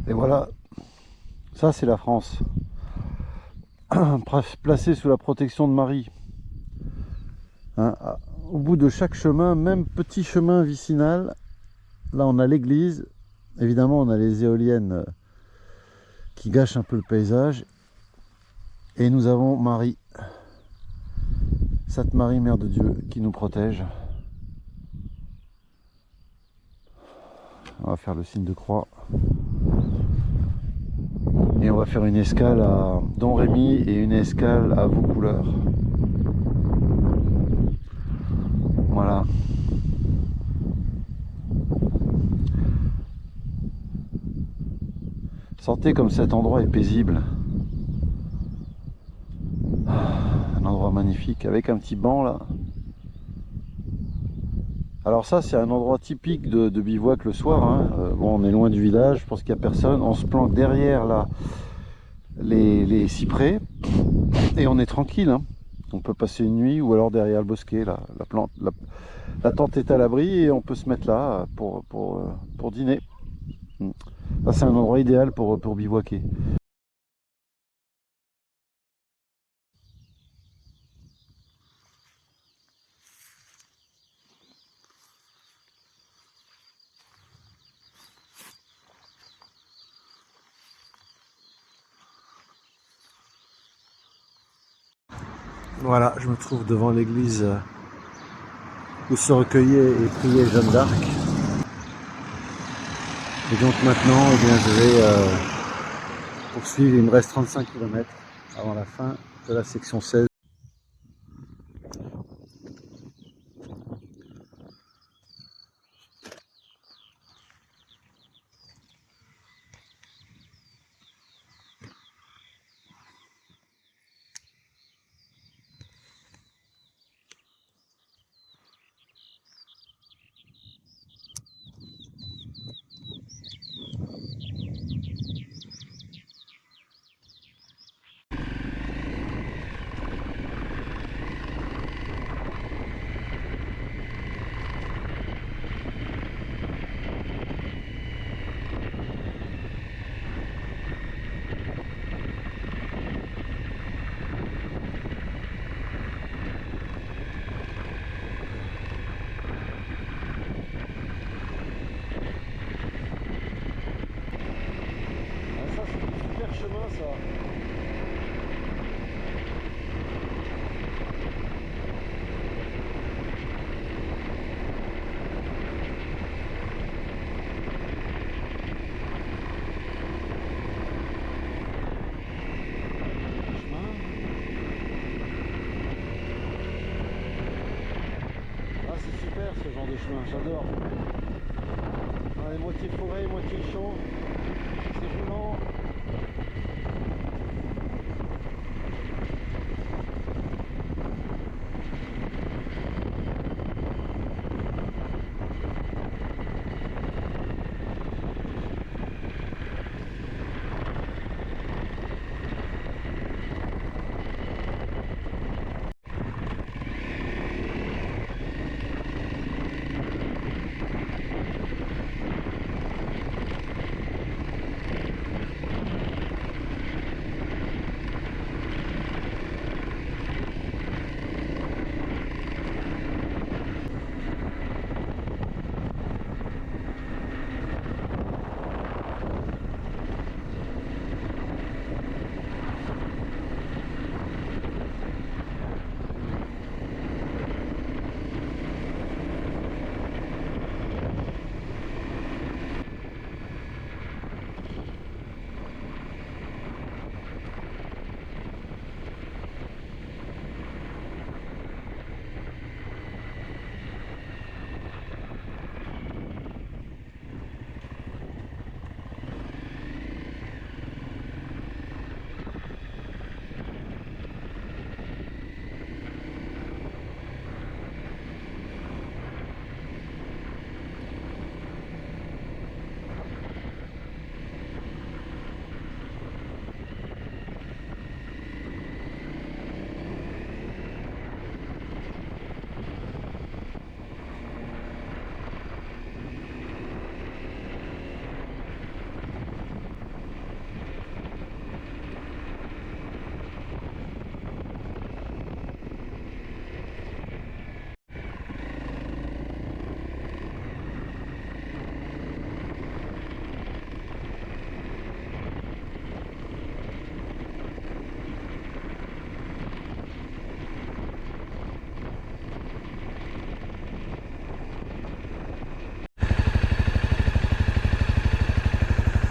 Et voilà, ça c'est la France, placée sous la protection de Marie. Hein, au bout de chaque chemin, même petit chemin vicinal, là on a l'église, évidemment on a les éoliennes qui gâchent un peu le paysage, et nous avons Marie, Sainte Marie, Mère de Dieu, qui nous protège. On va faire le signe de croix. Et on va faire une escale à Don Rémy et une escale à Vaucouleurs. Voilà. Sentez comme cet endroit est paisible. Un endroit magnifique avec un petit banc là. Alors ça c'est un endroit typique de bivouac le soir. Hein. Bon, on est loin du village, je pense qu'il n'y a personne. On se planque derrière là les cyprès et on est tranquille. Hein. On peut passer une nuit ou alors derrière le bosquet là. La tente est à l'abri et on peut se mettre là pour dîner. Ça c'est un endroit idéal pour bivouaquer. Voilà, je me trouve devant l'église où se recueillait et priait Jeanne d'Arc. Et donc maintenant, eh bien, je vais poursuivre. Il me reste 35 km avant la fin de la section 16. Ça, c'est un super chemin, ça. Ah, c'est super ce genre de chemin, j'adore. Moitié forêt, moitié champ. C'est roulant.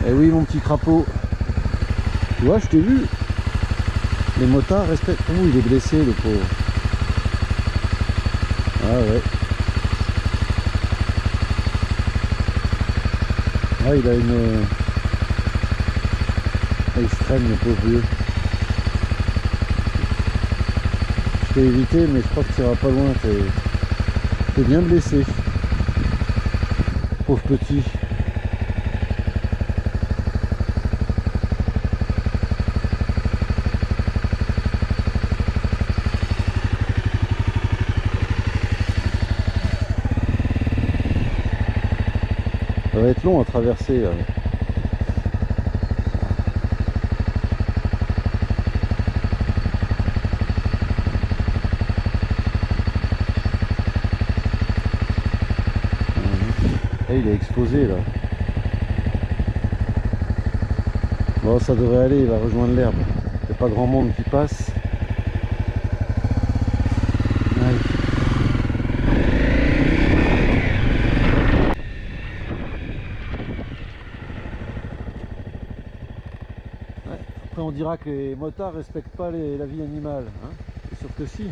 Eh oui mon petit crapaud. Tu vois, je t'ai vu. Les motards respectent. Oh, il est blessé le pauvre. Ah ouais. Ah, il a une... Il se traîne le pauvre vieux. Je t'ai évité mais je crois que tu iras pas loin. T'es bien blessé. Pauvre petit. Ça va être long à traverser. Là. Et il est exposé là. Bon, ça devrait aller, il va rejoindre l'herbe. Il n'y a pas grand monde qui passe. Ouais. Après on dira que les motards respectent pas la vie animale. Hein, c'est sûr que si.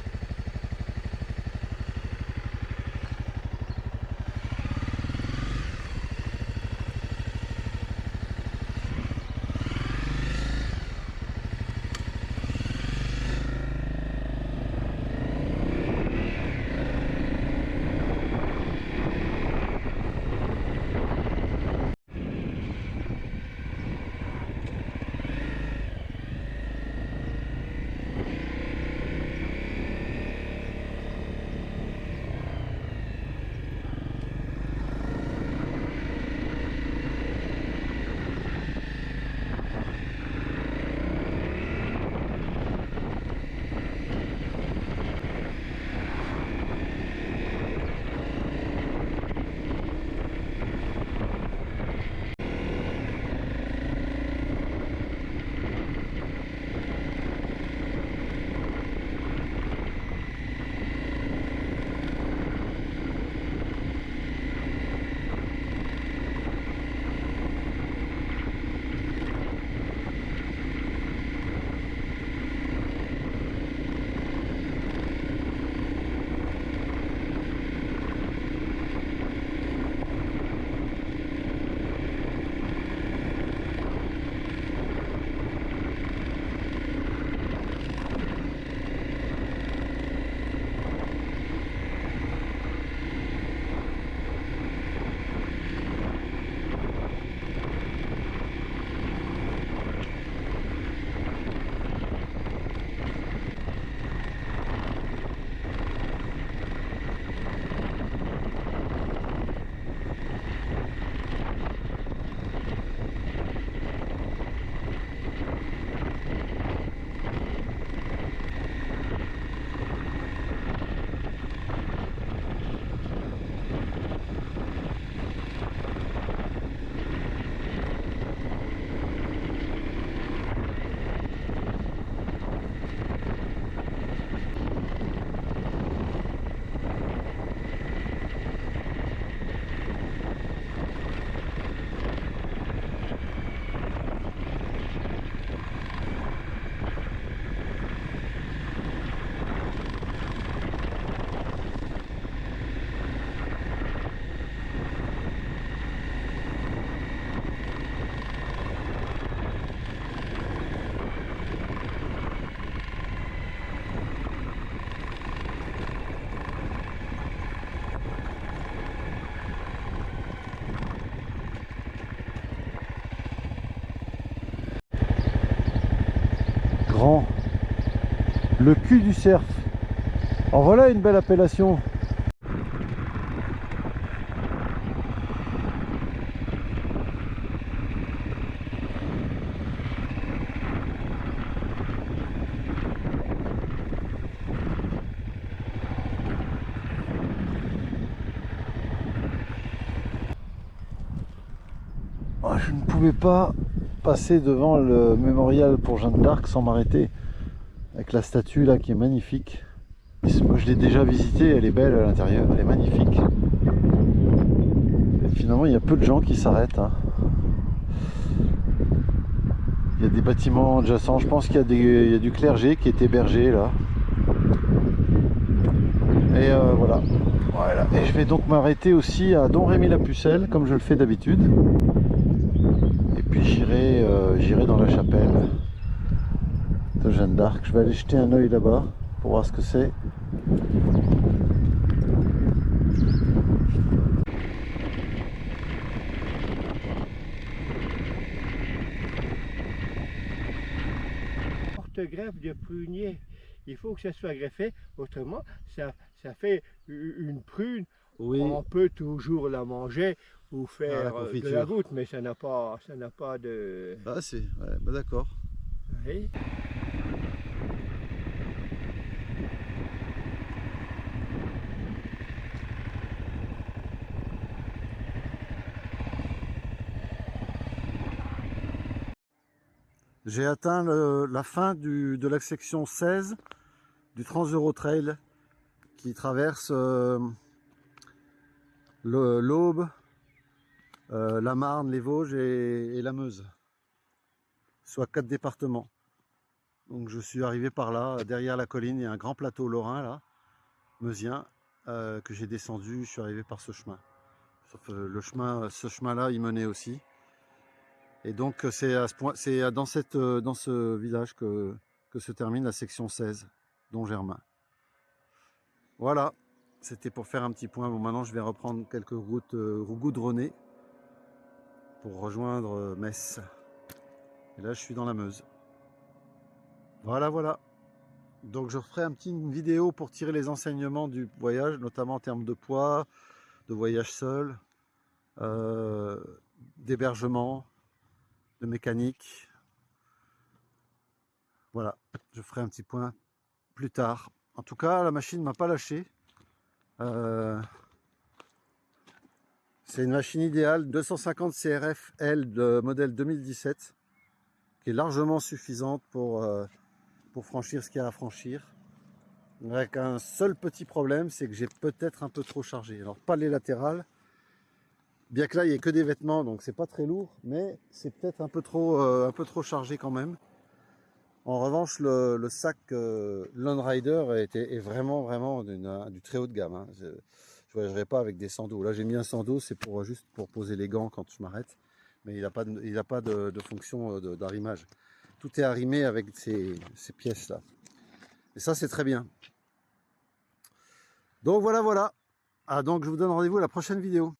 Le cul du cerf. Alors voilà une belle appellation. Je ne pouvais pas passer devant le mémorial pour Jeanne d'Arc sans m'arrêter. Avec la statue là qui est magnifique. Moi je l'ai déjà visitée, elle est belle à l'intérieur, elle est magnifique. Et finalement il y a peu de gens qui s'arrêtent. Hein. Il y a des bâtiments adjacents. Je pense qu'il y a il y a du clergé qui est hébergé là. Et voilà. Voilà. Et je vais donc m'arrêter aussi à Don Rémy-la-Pucelle, comme je le fais d'habitude. Et puis j'irai dans la chapelle de Jeanne d'Arc. Je vais aller jeter un œil là-bas pour voir ce que c'est. Greffe de prunier, il faut que ça soit greffé, autrement ça fait une prune. Oui. On peut toujours la manger ou faire la de la goutte, mais ça n'a pas de... Ah c'est, ouais, bah d'accord. Oui. J'ai atteint la fin de la section 16 du Trans-Euro-Trail qui traverse l'Aube, la Marne, les Vosges et la Meuse, soit 4 départements. Donc je suis arrivé par là, derrière la colline, il y a un grand plateau lorrain là, meusien, que j'ai descendu, je suis arrivé par ce chemin. Sauf ce chemin-là, il menait aussi. Et donc c'est dans ce village que se termine la section 16, dont Germain. Voilà, c'était pour faire un petit point. Bon, maintenant je vais reprendre quelques routes goudronnées pour rejoindre Metz. Et là je suis dans la Meuse. Voilà, voilà. Donc je referai une vidéo pour tirer les enseignements du voyage, notamment en termes de poids, de voyage seul, d'hébergement, de mécanique. Voilà, je ferai un petit point plus tard. En tout cas, la machine ne m'a pas lâché. C'est une machine idéale, 250 CRF L de modèle 2017, qui est largement suffisante pour franchir ce qu'il y a à franchir. Avec un seul petit problème, c'est que j'ai peut-être un peu trop chargé. Alors pas les latérales, bien que là il n'y ait que des vêtements, donc c'est pas très lourd, mais c'est peut-être un peu trop chargé quand même. En revanche, le sac Lone Rider est vraiment du très haut de gamme. Hein. Je ne voyagerai pas avec des sandos. Là j'ai mis un sando, c'est juste pour poser les gants quand je m'arrête, mais il n'a pas de fonction d'arrimage. Tout est arrimé avec ces pièces là. Et ça c'est très bien. Donc voilà. Ah, donc je vous donne rendez-vous à la prochaine vidéo.